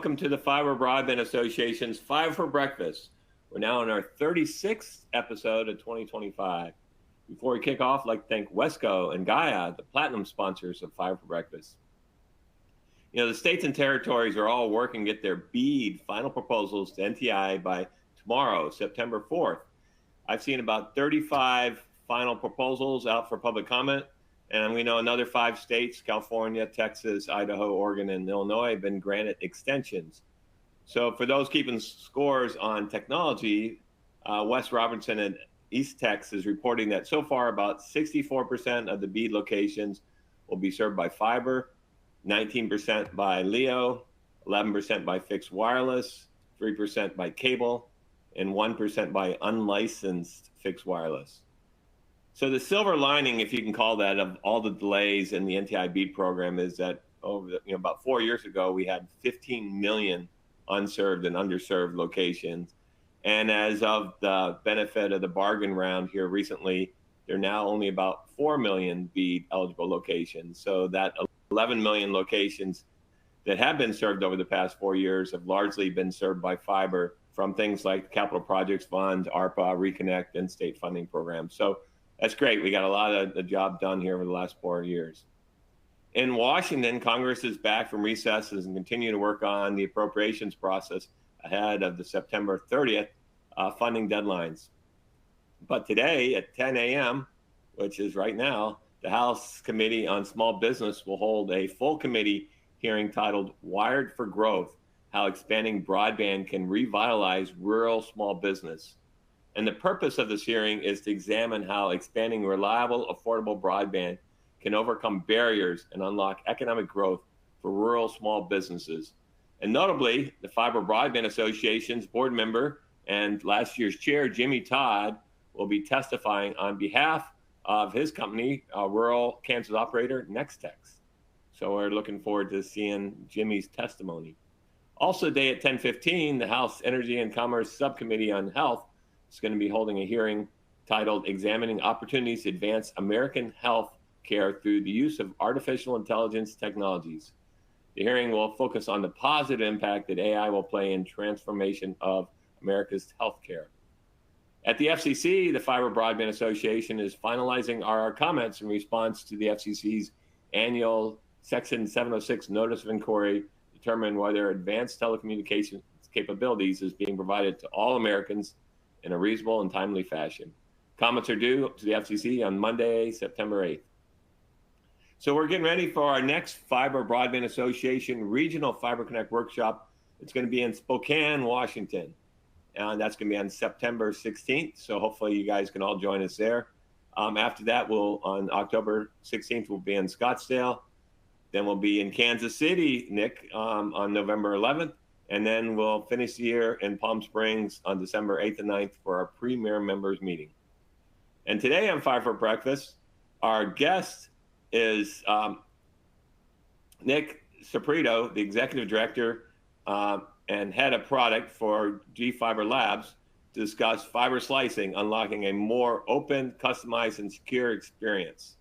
welcome to the Fiber Broadband Association's Five for Breakfast. We're now in our 36th episode of 2025. Before we kick off, I'd like to thank Wesco and Gaia, the platinum sponsors of Five for Breakfast. You know, the states and territories are all working to get their BEAD final proposals to NTI by tomorrow, September 4th. I've seen about 35 final proposals out for public comment. And we know another 5 states, California, Texas, Idaho, Oregon, and Illinois, have been granted extensions. So for those keeping scores on technology, Wes Robertson at East Tex is reporting that so far about 64% of the BEAD locations will be served by fiber, 19% by LEO, 11% by fixed wireless, 3% by cable, and 1% by unlicensed fixed wireless. So the silver lining, if you can call that, of all the delays in the NTI BEAD program is that about 4 years ago, we had 15 million unserved and underserved locations. And as of the benefit of the bargain round here recently, there are now only about 4 million BEAD eligible locations. So that 11 million locations that have been served over the past 4 years have largely been served by fiber from things like the Capital Projects Fund, ARPA, Reconnect, and state funding programs. So that's great. We got a lot of the job done here over the last 4 years. In Washington, Congress is back from recesses and continue to work on the appropriations process ahead of the September 30th funding deadlines. But today at 10 a.m., which is right now, the House Committee on Small Business will hold a full committee hearing titled Wired for Growth, How Expanding Broadband Can Revitalize Rural Small Business. And the purpose of this hearing is to examine how expanding reliable, affordable broadband can overcome barriers and unlock economic growth for rural small businesses. And notably, the Fiber Broadband Association's board member and last year's chair, Jimmy Todd, will be testifying on behalf of his company, rural Kansas operator, Nextex. So we're looking forward to seeing Jimmy's testimony. Also today at 10:15, the House Energy and Commerce Subcommittee on Health is going to be holding a hearing titled Examining Opportunities to Advance American Health Care Through the Use of Artificial Intelligence Technologies. The hearing will focus on the positive impact that AI will play in transformation of America's healthcare. At the FCC, the Fiber Broadband Association is finalizing our comments in response to the FCC's annual Section 706 Notice of Inquiry to determine whether advanced telecommunications capabilities is being provided to all Americans in a reasonable and timely fashion. Comments are due to the FCC on Monday, September 8th. So we're getting ready for our next Fiber Broadband Association Regional Fiber Connect workshop. It's going to be in Spokane, Washington. And that's going to be on September 16th. So hopefully you guys can all join us there. After that, on October 16th, we'll be in Scottsdale. Then we'll be in Kansas City, Nick, on November 11th. And then we'll finish the year in Palm Springs on December 8th and 9th for our premier members meeting. And today on Five for Breakfast, our guest is Nick Saporito, the executive director and head of product for GFiber Labs, to discuss fiber slicing, unlocking a more open, customized, and secure experience.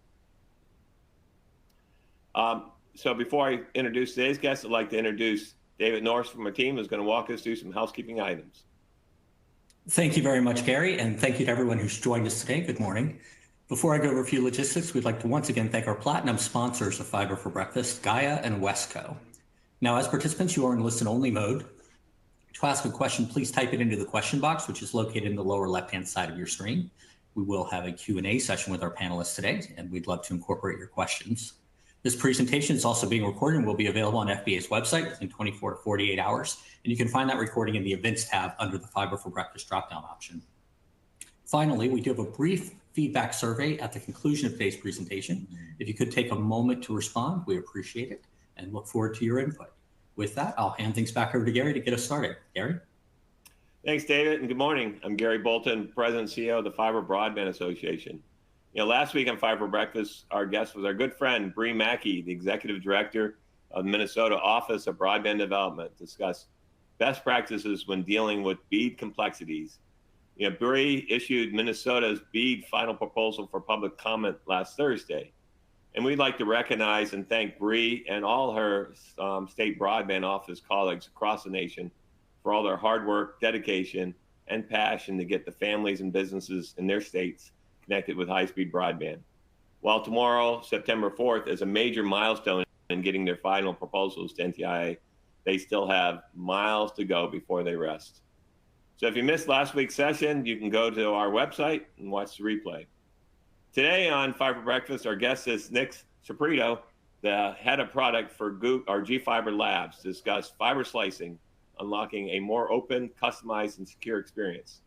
So before I introduce today's guest, I'd like to introduce David Norris from our team, who's going to walk us through some housekeeping items. Thank you very much, Gary, and thank you to everyone who's joined us today. Good morning. Before I go over a few logistics, we'd like to once again thank our platinum sponsors of Fiber for Breakfast, Gaia and Wesco. Now, as participants, you are in listen-only mode. To ask a question, please type it into the question box, which is located in the lower left-hand side of your screen. We will have a Q&A session with our panelists today, and we'd love to incorporate your questions. This presentation is also being recorded and will be available on FBA's website within 24 to 48 hours. And you can find that recording in the Events tab under the Fiber for Breakfast drop-down option. Finally, we do have a brief feedback survey at the conclusion of today's presentation. If you could take a moment to respond, we appreciate it and look forward to your input. With that, I'll hand things back over to Gary to get us started. Gary? Thanks, David, and good morning. I'm Gary Bolton, President and CEO of the Fiber Broadband Association. Last week on Fiber Breakfast, our guest was our good friend, Bree Mackey, the Executive Director of the Minnesota Office of Broadband Development, to discuss best practices when dealing with BEAD complexities. Bree issued Minnesota's BEAD final proposal for public comment last Thursday. And we'd like to recognize and thank Bree and all her state broadband office colleagues across the nation for all their hard work, dedication, and passion to get the families and businesses in their states connected with high-speed broadband. While tomorrow, September 4th, is a major milestone in getting their final proposals to NTIA, they still have miles to go before they rest. So if you missed last week's session, you can go to our website and watch the replay. Today on Fiber Breakfast, our guest is Nick Saporito, the head of product for GFiber Labs, to discuss fiber slicing, unlocking a more open, customized, and secure experience.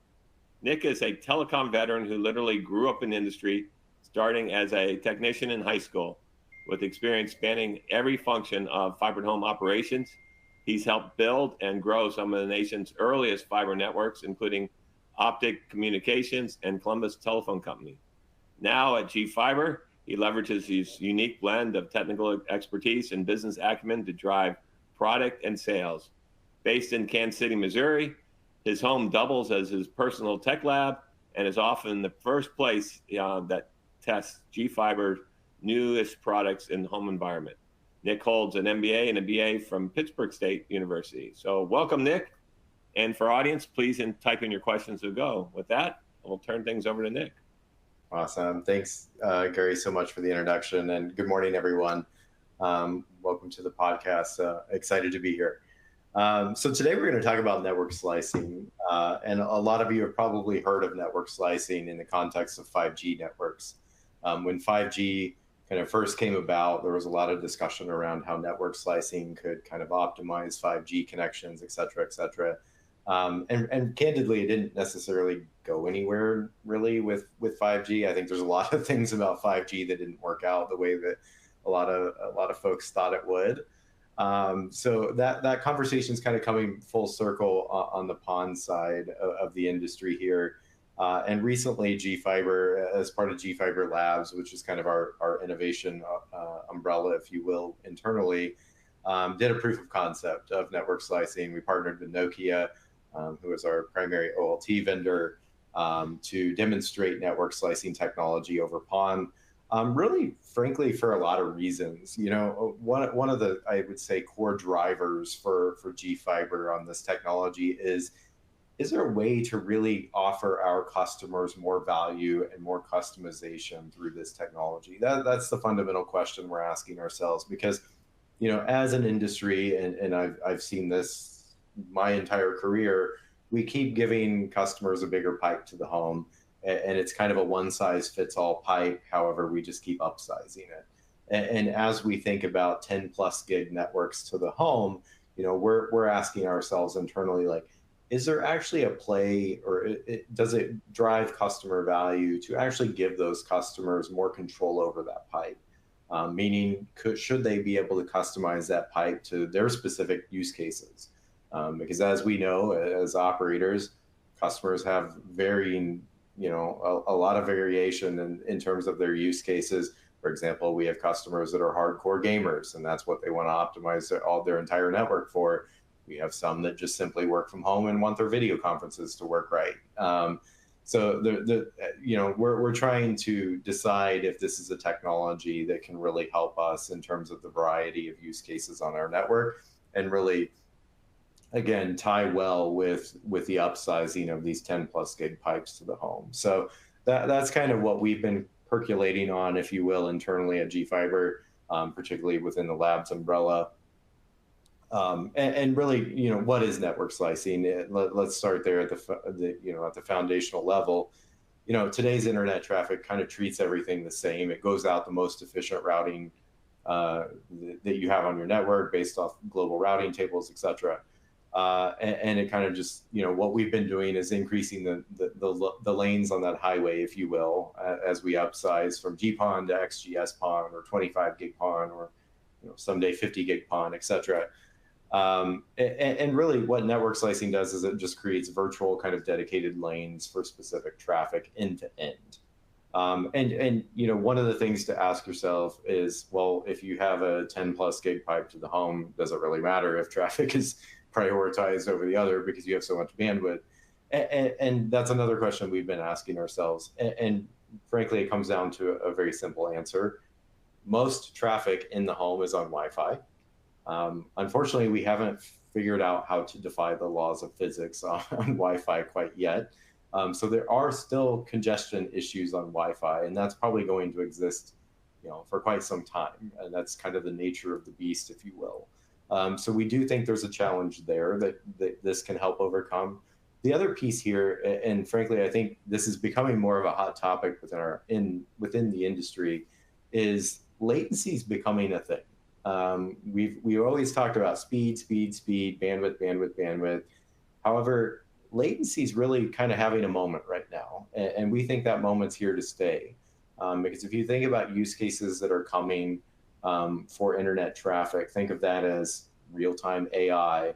Nick is a telecom veteran who literally grew up in the industry, starting as a technician in high school, with experience spanning every function of fiber home operations. He's helped build and grow some of the nation's earliest fiber networks, including Optic Communications and Columbus Telephone Company. Now at GFiber, he leverages his unique blend of technical expertise and business acumen to drive product and sales. Based in Kansas City, Missouri, his home doubles as his personal tech lab and is often the first place that tests GFiber's newest products in the home environment. Nick holds an MBA and a BA from Pittsburgh State University. So welcome, Nick. And for audience, please type in your questions to go. With that, we'll turn things over to Nick. Awesome. Thanks, Gary, so much for the introduction, and good morning, everyone. Welcome to the podcast. Excited to be here. So today we're going to talk about network slicing, and a lot of you have probably heard of network slicing in the context of 5G networks. When 5G kind of first came about, there was a lot of discussion around how network slicing could kind of optimize 5G connections, et cetera, et cetera. And candidly, it didn't necessarily go anywhere really with 5G. I think there's a lot of things about 5G that didn't work out the way that a lot of folks thought it would. So that conversation is kind of coming full circle on the PON side of the industry here. And recently, GFiber, as part of GFiber Labs, which is kind of our innovation umbrella, if you will, internally, did a proof of concept of network slicing. We partnered with Nokia, who is our primary OLT vendor, to demonstrate network slicing technology over PON. Really, frankly, for a lot of reasons. You know, one of the, I would say, core drivers for GFiber on this technology is there a way to really offer our customers more value and more customization through this technology? That's the fundamental question we're asking ourselves, because, you know, as an industry, and I've seen this my entire career, we keep giving customers a bigger pipe to the home, and it's kind of a one-size-fits-all pipe. However, we just keep upsizing it. And as we think about 10 plus gig networks to the home, you know, we're asking ourselves internally, like, is there actually a play, or does it drive customer value to actually give those customers more control over that pipe? Meaning, should they be able to customize that pipe to their specific use cases? Because as we know, as operators, customers have varying, you know, a lot of variation in terms of their use cases. For example, we have customers that are hardcore gamers, and that's what they want to optimize all their entire network for. We have some that just simply work from home and want their video conferences to work right. So you know, we're trying to decide if this is a technology that can really help us in terms of the variety of use cases on our network, and really, again, tie well with the upsizing of these 10 plus gig pipes to the home. So that's kind of what we've been percolating on, if you will, internally at GFiber, particularly within the Labs umbrella. And really, you know, what is network slicing? Let's start there at the foundational level. You know, today's internet traffic kind of treats everything the same. It goes out the most efficient routing that you have on your network based off global routing tables, et cetera. And it kind of just, you know, what we've been doing is increasing the lanes on that highway, if you will, as we upsize from GPON to XGS PON, or 25 gig PON, or, you know, someday 50 gig PON, et cetera. And really what network slicing does is it just creates virtual kind of dedicated lanes for specific traffic end to end. And you know, one of the things to ask yourself is, well, if you have a 10 plus gig pipe to the home, does it really matter if traffic is prioritized over the other because you have so much bandwidth? And that's another question we've been asking ourselves. And frankly, it comes down to a very simple answer. most traffic in the home is on Wi-Fi. Unfortunately, we haven't figured out how to defy the laws of physics on Wi-Fi quite yet. So there are still congestion issues on Wi-Fi, and that's probably going to exist, for quite some time. And that's kind of the nature of the beast, if you will. So we do think there's a challenge there that this can help overcome. The other piece here, and frankly, I think this is becoming more of a hot topic within the industry, is latency is becoming a thing. We've always talked about speed, bandwidth. However, latency is really kind of having a moment right now, and we think that moment's here to stay. Because if you think about use cases that are coming for internet traffic, think of that as real-time AI,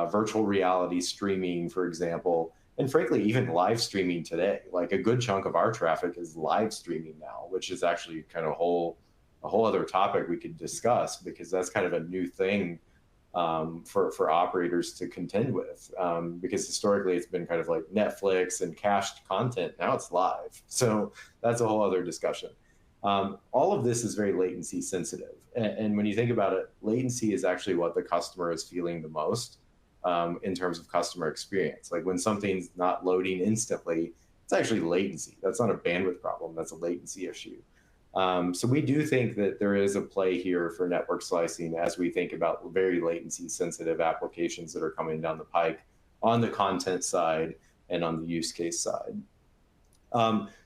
virtual reality streaming, for example, and frankly, even live streaming today. Like a good chunk of our traffic is live streaming now, which is actually kind of a whole other topic we could discuss, because that's kind of a new thing for operators to contend with, because historically it's been kind of like Netflix and cached content. Now it's live. So that's a whole other discussion. All of this is very latency sensitive. And when you think about it, latency is actually what the customer is feeling the most in terms of customer experience. Like when something's not loading instantly, it's actually latency. That's not a bandwidth problem. That's a latency issue. So we do think that there is a play here for network slicing as we think about very latency sensitive applications that are coming down the pike on the content side and on the use case side.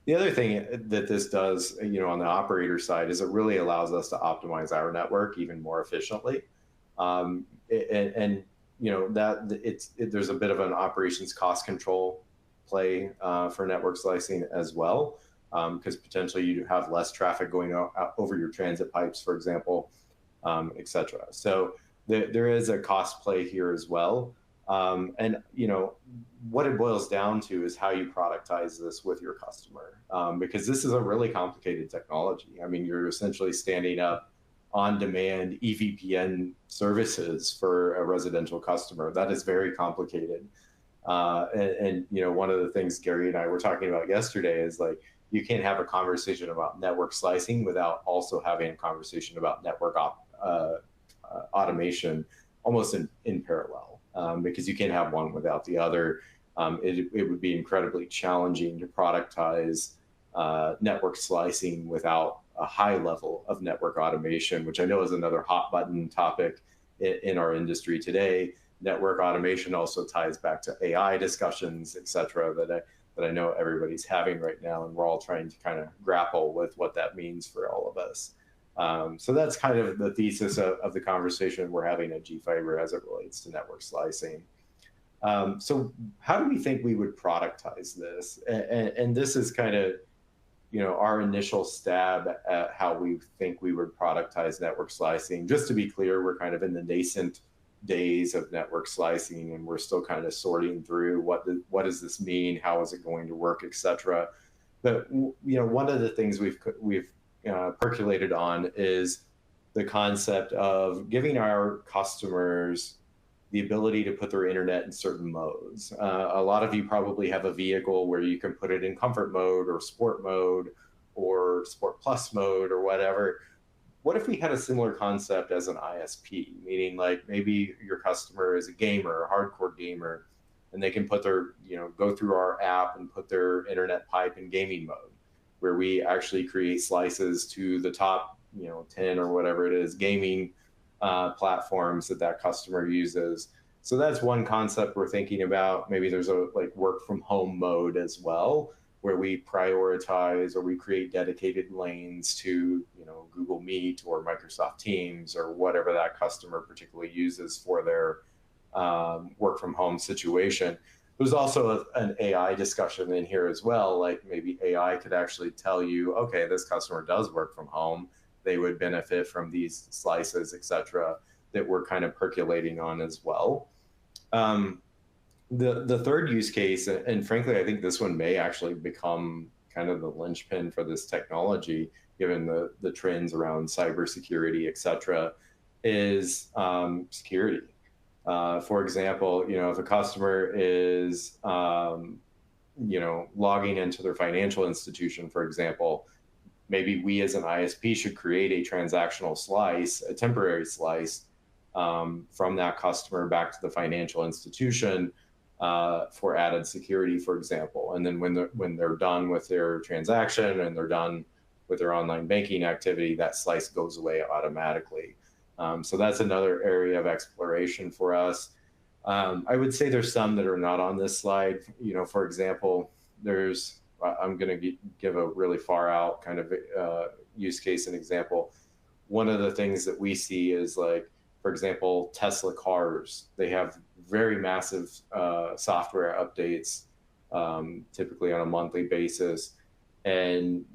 The other thing that this does, on the operator side, is it really allows us to optimize our network even more efficiently. There's a bit of an operations cost control play for network slicing as well. Because potentially you have less traffic going over your transit pipes, for example, et cetera. So there is a cost play here as well. And what it boils down to is how you productize this with your customer, because this is a really complicated technology. I mean, you're essentially standing up on-demand EVPN services for a residential customer. That is very complicated. And one of the things Gary and I were talking about yesterday is like, you can't have a conversation about network slicing without also having a conversation about network automation almost in parallel, because you can't have one without the other. It would be incredibly challenging to productize network slicing without a high level of network automation, which I know is another hot button topic in our industry today. Network automation also ties back to AI discussions, et cetera, that I know everybody's having right now, and we're all trying to kind of grapple with what that means for all of us. So that's kind of the thesis of the conversation we're having at GFiber as it relates to network slicing. So how do we think we would productize this? And this is kind of, our initial stab at how we think we would productize network slicing. Just to be clear, we're kind of in the nascent days of network slicing, and we're still kind of sorting through what does this mean, how is it going to work, etc. But one of the things we've percolated on is the concept of giving our customers the ability to put their internet in certain modes. A lot of you probably have a vehicle where you can put it in comfort mode or sport plus mode or whatever. What if we had a similar concept as an ISP, meaning like maybe your customer is a gamer, a hardcore gamer, and they can put their, go through our app and put their internet pipe in gaming mode, where we actually create slices to the top, 10 or whatever it is, gaming platforms that customer uses. So that's one concept we're thinking about. Maybe there's a work from home mode as well, where we prioritize or we create dedicated lanes to, Google Meet or Microsoft Teams or whatever that customer particularly uses for their work from home situation. There's also an AI discussion in here as well. Like maybe AI could actually tell you, okay, this customer does work from home. They would benefit from these slices, et cetera, that we're kind of percolating on as well. The third use case, and frankly, I think this one may actually become kind of the linchpin for this technology, given the trends around cybersecurity, et cetera, is security. For example, if a customer is, logging into their financial institution, for example, maybe we as an ISP should create a transactional slice, a temporary slice from that customer back to the financial institution for added security, for example. And then when they're done with their transaction and they're done with their online banking activity, that slice goes away automatically. So that's another area of exploration for us. I would say there's some that are not on this slide. For example, I'm going to give a really far out kind of use case and example. One of the things that we see is, like, for example, Tesla cars. They have very massive software updates, typically on a monthly basis. And,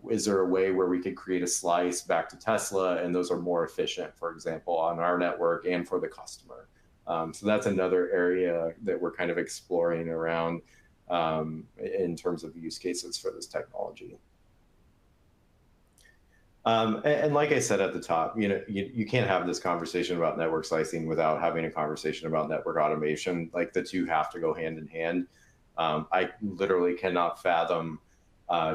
is there a way where we could create a slice back to Tesla and those are more efficient, for example, on our network and for the customer? So that's another area that we're kind of exploring around in terms of use cases for this technology. And like I said at the top, you can't have this conversation about network slicing without having a conversation about network automation. Like, the two have to go hand in hand. I literally cannot fathom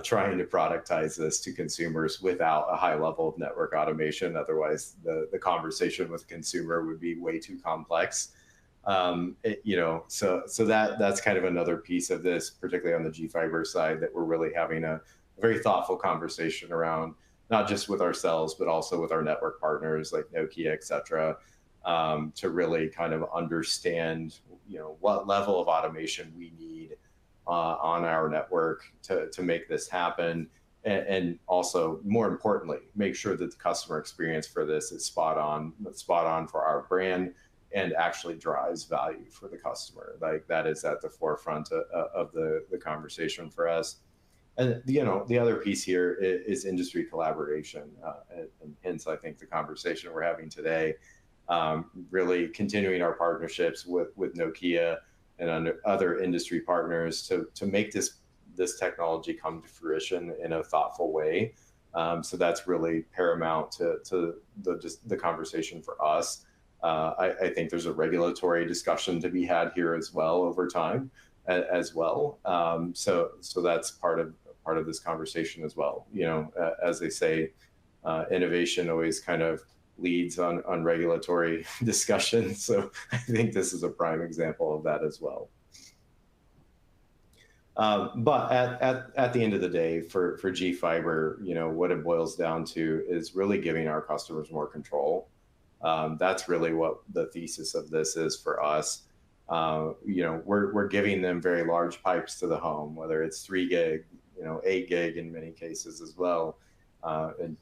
trying to productize this to consumers without a high level of network automation. Otherwise, the conversation with consumer would be way too complex. So that's kind of another piece of this, particularly on the GFiber side, that we're really having a very thoughtful conversation around, not just with ourselves, but also with our network partners like Nokia, et cetera, to really kind of understand, what level of automation we need on our network to make this happen. And also, more importantly, make sure that the customer experience for this is spot on for our brand and actually drives value for the customer. Like, that is at the forefront of the conversation for us. And the other piece here is industry collaboration, and hence I think the conversation we're having today, really continuing our partnerships with Nokia and other industry partners to make this technology come to fruition in a thoughtful way. So that's really paramount to the conversation for us. I think there's a regulatory discussion to be had here as well over time as well. So that's part of this conversation as well. As they say, innovation always kind of leads on regulatory discussion. So I think this is a prime example of that as well. But at the end of the day, for GFiber, what it boils down to is really giving our customers more control. That's really what the thesis of this is for us. We're giving them very large pipes to the home, whether it's 3 gig, 8 gig in many cases as well, and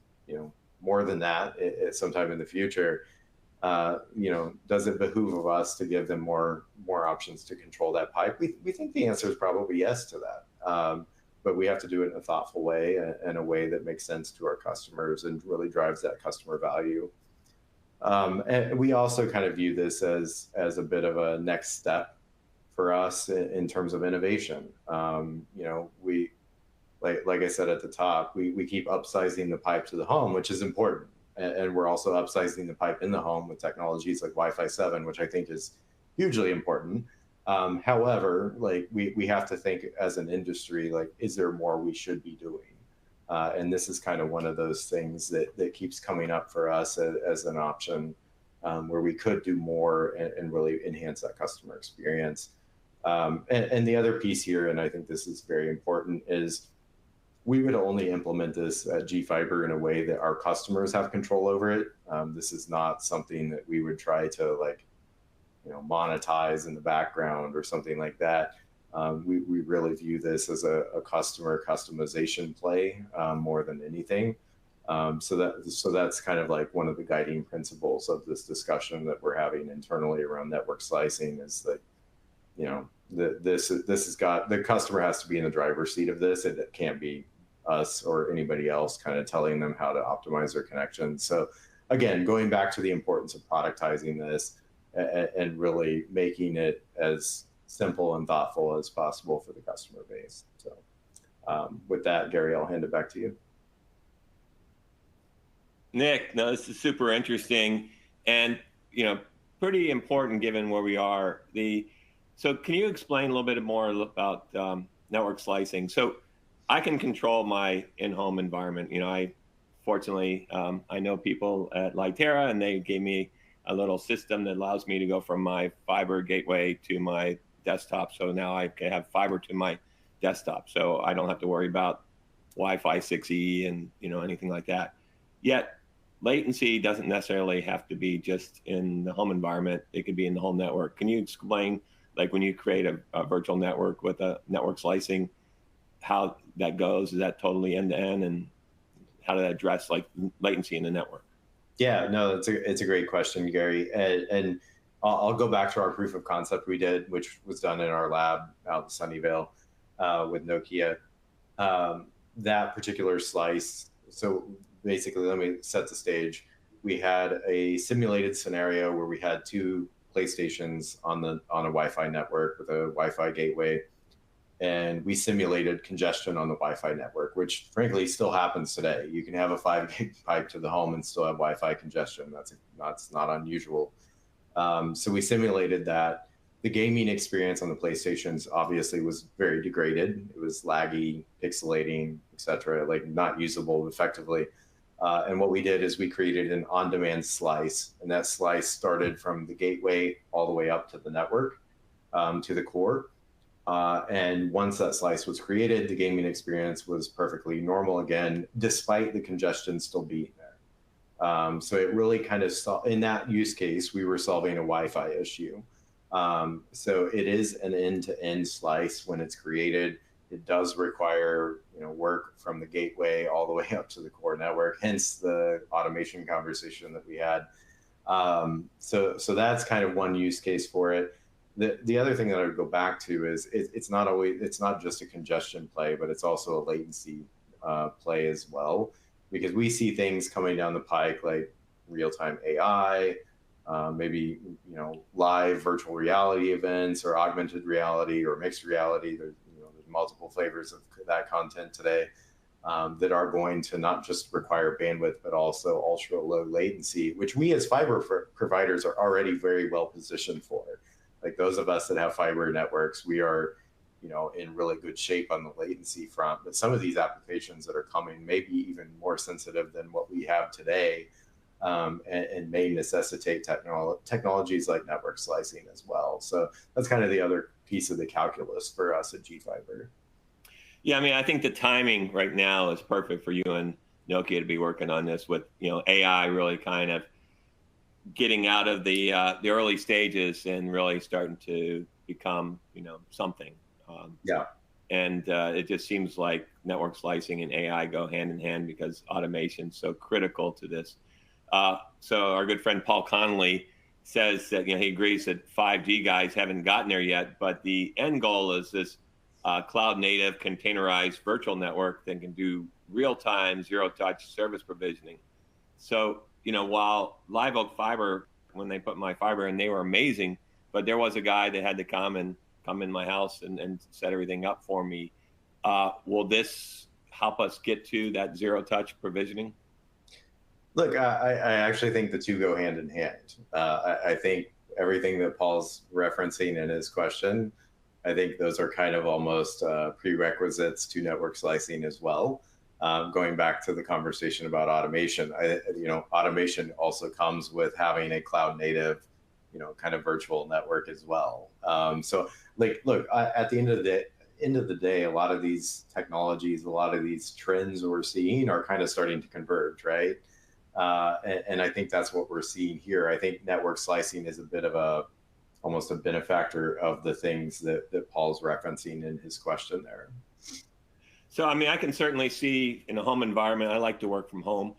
more than that sometime in the future. Does it behoove of us to give them more options to control that pipe? We think the answer is probably yes to that. But we have to do it in a thoughtful way, and a way that makes sense to our customers and really drives that customer value. And we also kind of view this as a bit of a next step for us in terms of innovation. We, like I said at the top, we keep upsizing the pipe to the home, which is important. And we're also upsizing the pipe in the home with technologies like Wi-Fi 7, which I think is hugely important. However, we have to think as an industry, is there more we should be doing? And this is kind of one of those things that keeps coming up for us as an option, where we could do more and really enhance that customer experience. And the other piece here, and I think this is very important, is we would only implement this at GFiber in a way that our customers have control over it. This is not something that we would try to monetize in the background or something like that. We really view this as a customer customization play more than anything. So that's kind of like one of the guiding principles of this discussion that we're having internally around network slicing, is that this has got, the customer has to be in the driver's seat of this. It can't be us or anybody else kind of telling them how to optimize their connection. So again, going back to the importance of productizing this and really making it as simple and thoughtful as possible for the customer base. So with that, Gary, I'll hand it back to you. Nick, no, this is super interesting and pretty important given where we are. So can you explain a little bit more about network slicing? So I can control my in-home environment. Fortunately, I know people at Lytera, and they gave me a little system that allows me to go from my fiber gateway to my desktop. So now I can have fiber to my desktop, so I don't have to worry about Wi-Fi 6E and anything like that. Yet latency doesn't necessarily have to be just in the home environment. It could be in the whole network. Can you explain, like when you create a virtual network with a network slicing, how that goes? Is that totally end to end, and how do that address like latency in the network? Yeah, no, it's a great question, Gary. And I'll go back to our proof of concept we did, which was done in our lab out in Sunnyvale with Nokia. That particular slice. So basically, let me set the stage. We had a simulated scenario where we had two PlayStations on a Wi-Fi network with a Wi-Fi gateway, and we simulated congestion on the Wi-Fi network, which frankly still happens today. You can have a 5 gig pipe to the home and still have Wi-Fi congestion. That's not unusual. So we simulated that. The gaming experience on the PlayStations obviously was very degraded. It was laggy, pixelating, etc., like not usable effectively. And what we did is we created an on-demand slice, and that slice started from the gateway all the way up to the network, to the core. And once that slice was created, the gaming experience was perfectly normal again, despite the congestion still being there. So it really kind of in that use case, we were solving a Wi-Fi issue. So it is an end-to-end slice when it's created. It does require work from the gateway all the way up to the core network, hence the automation conversation that we had. So that's kind of one use case for it. The other thing that I would go back to is it's not just a congestion play, but it's also a latency play as well, because we see things coming down the pike like real-time AI, maybe live virtual reality events or augmented reality or mixed reality. There's multiple flavors of that content today that are going to not just require bandwidth, but also ultra low latency, which we as fiber providers are already very well positioned for. Like those of us that have fiber networks, we are, in really good shape on the latency front. But some of these applications that are coming may be even more sensitive than what we have today, and may necessitate technologies like network slicing as well. So that's kind of the other piece of the calculus for us at GFiber. Yeah, I mean, I think the timing right now is perfect for you and Nokia to be working on this with AI really kind of getting out of the early stages and really starting to become something. Yeah. And it just seems like network slicing and AI go hand in hand because automation is so critical to this. So our good friend Paul Connolly says that he agrees that 5G guys haven't gotten there yet, but the end goal is this cloud native containerized virtual network that can do real-time zero-touch service provisioning. So while Live Oak Fiber, when they put my fiber in, they were amazing, but there was a guy that had to come in my house and set everything up for me. Will this help us get to that zero-touch provisioning? Look, I actually think the two go hand in hand. I think everything that Paul's referencing in his question, I think those are kind of almost prerequisites to network slicing as well. Going back to the conversation about automation, automation also comes with having a cloud native, kind of virtual network as well. So look, at the end of the day, a lot of these technologies, a lot of these trends we're seeing are kind of starting to converge, right? And I think that's what we're seeing here. I think network slicing is a bit of almost a benefactor of the things that Paul's referencing in his question there. So, I mean, I can certainly see in a home environment, I like to work from home.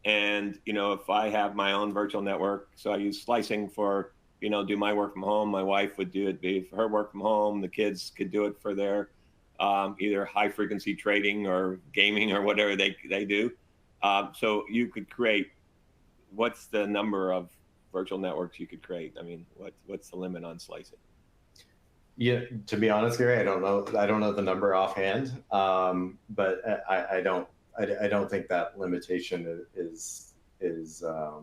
And, if I have my own virtual network, so I use slicing for, do my work from home. My wife would do it for her work from home. The kids could do it for their either high frequency trading or gaming or whatever they do. So you could create, what's the number of virtual networks you could create? I mean, what's the limit on slicing? Yeah, to be honest, Gary, I don't know the number offhand, but I don't think that limitation is a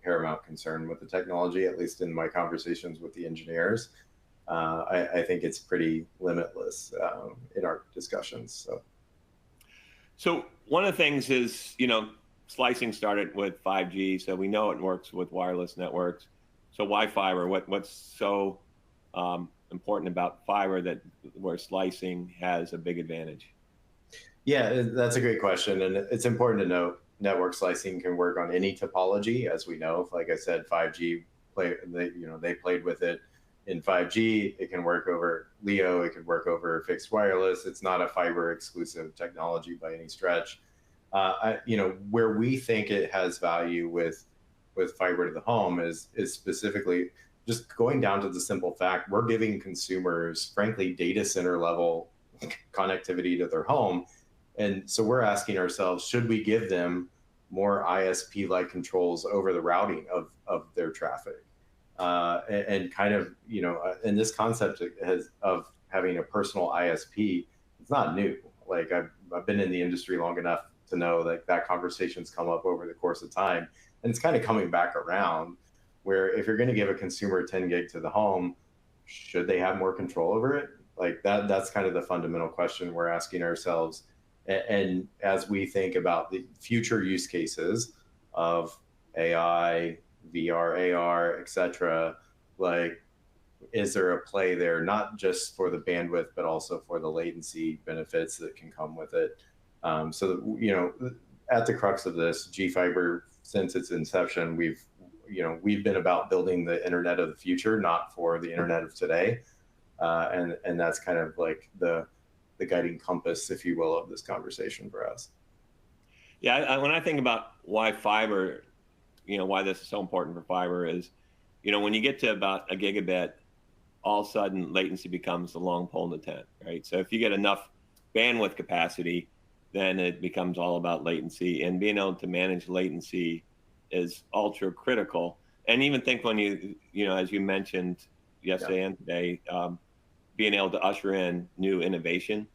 paramount concern with the technology. At least in my conversations with the engineers, I think it's pretty limitless in our discussions. So So one of the things is, slicing started with 5G, so we know it works with wireless networks. So why fiber? What's so important about fiber that where slicing has a big advantage? Yeah, that's a great question, and it's important to note network slicing can work on any topology, as we know. Like I said, 5G they played with it in 5G. It can work over LEO. It can work over fixed wireless. It's not a fiber exclusive technology by any stretch. Where we think it has value with fiber to the home is specifically just going down to the simple fact we're giving consumers, frankly, data center level connectivity to their home. And so we're asking ourselves, should we give them more ISP-like controls over the routing of their traffic? And kind of, and this concept of having a personal ISP, it's not new. Like I've been in the industry long enough to know that conversation's come up over the course of time. And it's kind of coming back around where if you're going to give a consumer 10 gig to the home, should they have more control over it? Like that's kind of the fundamental question we're asking ourselves. And as we think about the future use cases of AI, VR, AR, et cetera, like, is there a play there, not just for the bandwidth, but also for the latency benefits that can come with it? At the crux of this, GFiber, since its inception, we've been about building the internet of the future, not for the internet of today. And that's kind of like the guiding compass, if you will, of this conversation for us. Yeah, when I think about why fiber, why this is so important for fiber is, when you get to about a gigabit, all of a sudden latency becomes the long pole in the tent, right? So if you get enough bandwidth capacity, then it becomes all about latency, and being able to manage latency is ultra critical. And even think when as you mentioned yesterday and today, being able to usher in new innovation,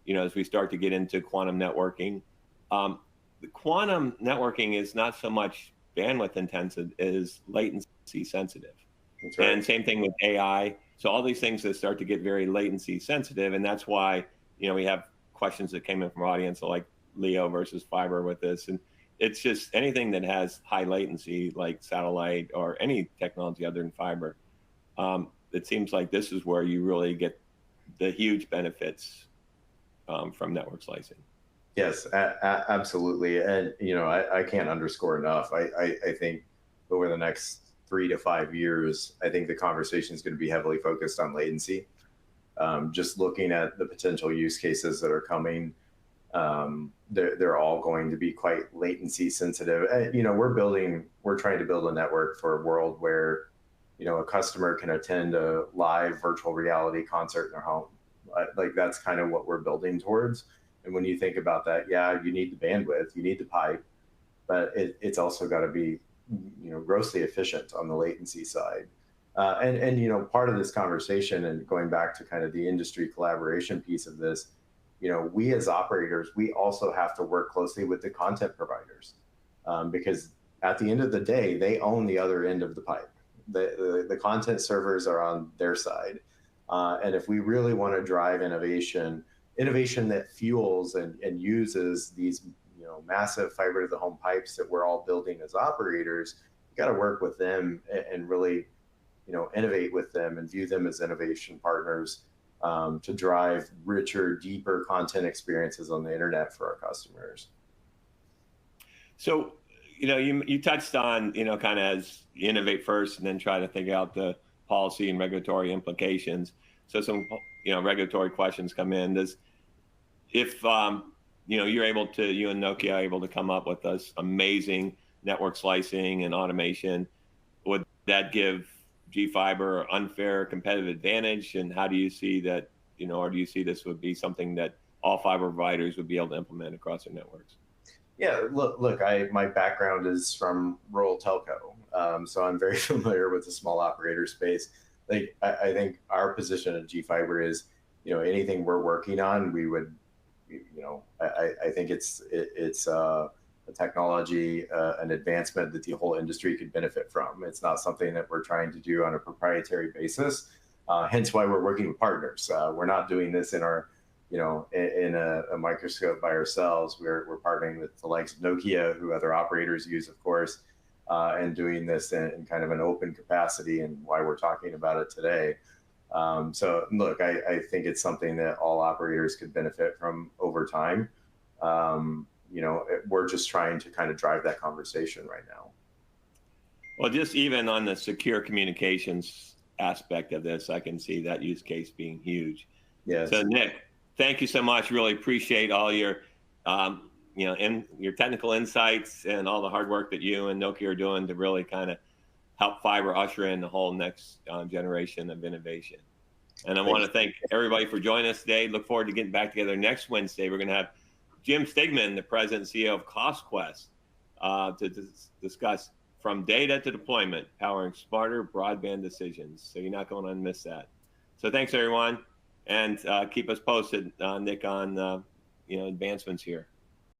as we start to get into quantum networking. The quantum networking is not so much bandwidth intensive, is latency sensitive. That's right. And same thing with AI. So all these things that start to get very latency sensitive, and that's why, we have questions that came in from audience like LEO versus fiber with this. And it's just anything that has high latency, like satellite or any technology other than fiber. It seems like this is where you really get the huge benefits from network slicing. Yes, absolutely. And, I can't underscore enough. I think over the next 3 to 5 years, I think the conversation is going to be heavily focused on latency. Just looking at the potential use cases that are coming, they're all going to be quite latency sensitive. We're trying to build a network for a world where, a customer can attend a live virtual reality concert in their home. Like that's kind of what we're building towards. And when you think about that, yeah, you need the bandwidth, you need the pipe, but it's also got to be, grossly efficient on the latency side. And part of this conversation and going back to kind of the industry collaboration piece of this, we as operators, we also have to work closely with the content providers because at the end of the day, they own the other end of the pipe. The content servers are on their side. And if we really want to drive innovation that fuels and uses these massive fiber to the home pipes that we're all building as operators, you got to work with them and really innovate with them and view them as innovation partners to drive richer, deeper content experiences on the internet for our customers. So you touched on kind of as you innovate first and then try to figure out the policy and regulatory implications. So some regulatory questions come in. If you're able to, you and Nokia are able to come up with this amazing network slicing and automation, would that give GFiber unfair competitive advantage? And how do you see that, or do you see this would be something that all fiber providers would be able to implement across their networks? Yeah, look, my background is from rural telco, so I'm very familiar with the small operator space. Like, I think our position at GFiber is, anything we're working on, we would, I think it's a technology, an advancement that the whole industry could benefit from. It's not something that we're trying to do on a proprietary basis, hence why we're working with partners. We're not doing this in our in a microscope by ourselves. We're partnering with the likes of Nokia, who other operators use, of course, and doing this in kind of an open capacity, and why we're talking about it today. So look, I think it's something that all operators could benefit from over time. We're just trying to kind of drive that conversation right now. Well, just even on the secure communications aspect of this, I can see that use case being huge. Yes. So Nick, thank you so much. Really appreciate all your, your technical insights and all the hard work that you and Nokia are doing to really kind of help fiber usher in the whole next generation of innovation. And I want to thank everybody for joining us today. Look forward to getting back together next Wednesday. We're going to have Jim Stigman, the president and CEO of CostQuest, to discuss from data to deployment, powering smarter broadband decisions. So you're not going to miss that. So thanks, everyone. And keep us posted, Nick, on advancements here.